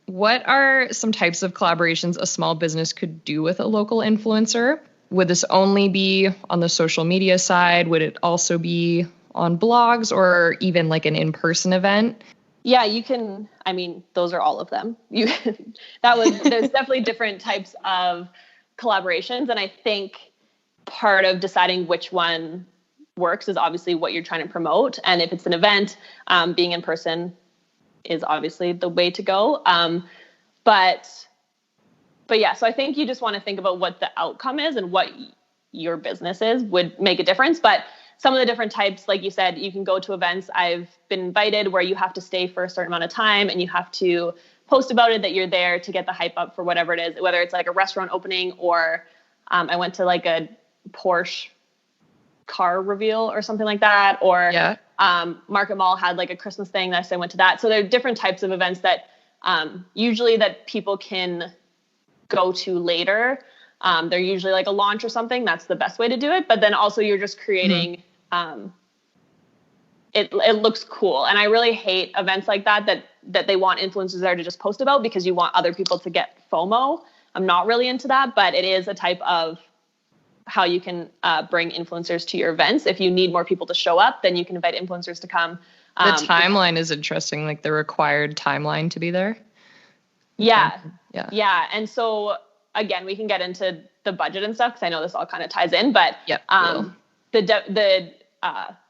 What are some types of collaborations a small business could do with a local influencer? Would this only be on the social media side? Would it also be on blogs or even like an in-person event? Yeah, you can. I mean, those are all of them. There's definitely different types of collaborations. And I think part of deciding which one works is obviously what you're trying to promote. And if it's an event, being in person is obviously the way to go. But yeah, so I think you just want to think about what the outcome is and what your business is would make a difference. But some of the different types, like you said, you can go to events. I've been invited where you have to stay for a certain amount of time and you have to post about it, that you're there to get the hype up for whatever it is, whether it's like a restaurant opening or I went to like a Porsche car reveal or something like that. Or Market Mall had like a Christmas thing that I went to that. So there are different types of events that usually that people can go to later. They're usually like a launch or something. That's the best way to do it. But then also you're just creating, it looks cool. And I really hate events like that they want influencers there to just post about because you want other people to get FOMO. I'm not really into that, but it is a type of how you can bring influencers to your events. If you need more people to show up, then you can invite influencers to come. The timeline is interesting, like the required timeline to be there. Yeah. And so again, we can get into the budget and stuff because I know this all kind of ties in, but the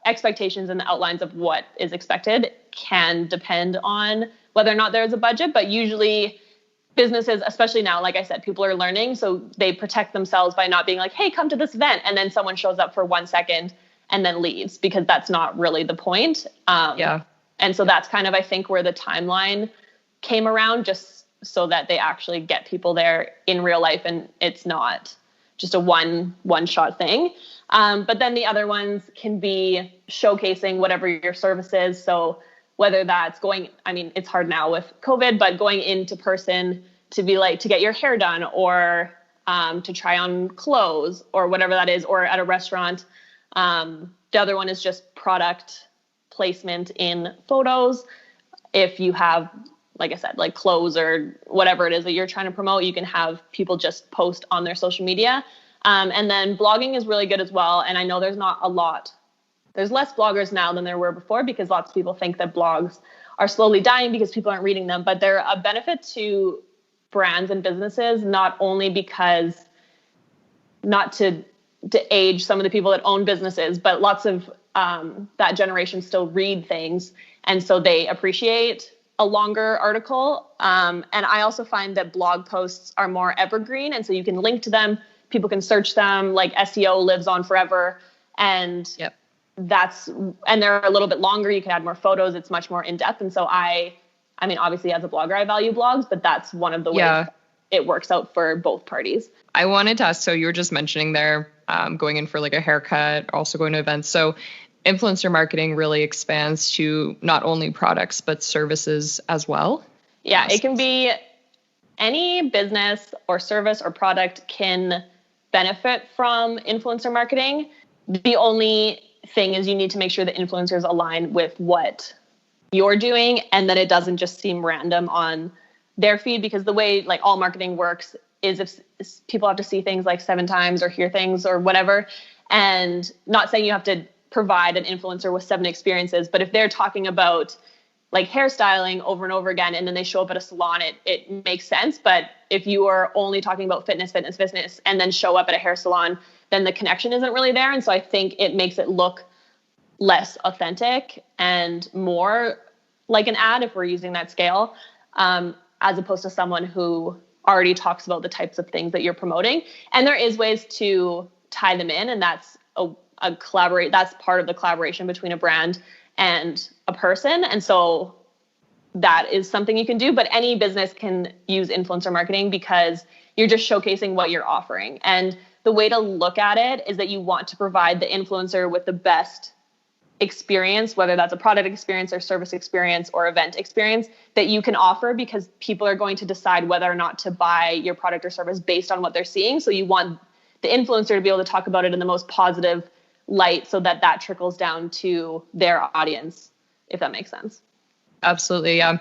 expectations and the outlines of what is expected can depend on whether or not there's a budget. But usually businesses, especially now, like I said, people are learning. So they protect themselves by not being like, hey, come to this event. And then someone shows up for 1 second and then leaves because that's not really the point. And so that's kind of, I think, where the timeline came around, just so that they actually get people there in real life and it's not just a one shot thing. But then the other ones can be showcasing whatever your service is. So whether that's it's hard now with COVID, but going into person to be like, to get your hair done or to try on clothes or whatever that is, or at a restaurant. The other one is just product placement in photos. If you have, like I said, like clothes or whatever it is that you're trying to promote, you can have people just post on their social media. And then blogging is really good as well. And I know there's less bloggers now than there were before because lots of people think that blogs are slowly dying because people aren't reading them, but they're a benefit to brands and businesses, not only because, not to age some of the people that own businesses, but lots of that generation still read things. And so they appreciate a longer article. And I also find that blog posts are more evergreen. And so you can link to them. People can search them. Like SEO lives on forever. And and they're a little bit longer. You can add more photos. It's much more in depth. And so I mean, obviously as a blogger, I value blogs, but that's one of the ways it works out for both parties. I wanted to ask, so you were just mentioning there, going in for like a haircut, also going to events. So influencer marketing really expands to not only products, but services as well. Yeah, it can be any business or service or product can benefit from influencer marketing. The only thing is you need to make sure the influencers align with what you're doing and that it doesn't just seem random on their feed, because the way like all marketing works is if people have to see things like 7 times or hear things or whatever, and not saying you have to provide an influencer with 7 experiences, but if they're talking about like hairstyling over and over again, and then they show up at a salon, it makes sense. But if you are only talking about fitness, and then show up at a hair salon, then the connection isn't really there. And so I think it makes it look less authentic and more like an ad if we're using that scale, as opposed to someone who already talks about the types of things that you're promoting. And there is ways to tie them in, and that's that's part of the collaboration between a brand and a person. And so that is something you can do, but any business can use influencer marketing because you're just showcasing what you're offering. And the way to look at it is that you want to provide the influencer with the best experience, whether that's a product experience or service experience or event experience that you can offer, because people are going to decide whether or not to buy your product or service based on what they're seeing. So you want the influencer to be able to talk about it in the most positive light so that trickles down to their audience, if that makes sense. Absolutely. Yeah.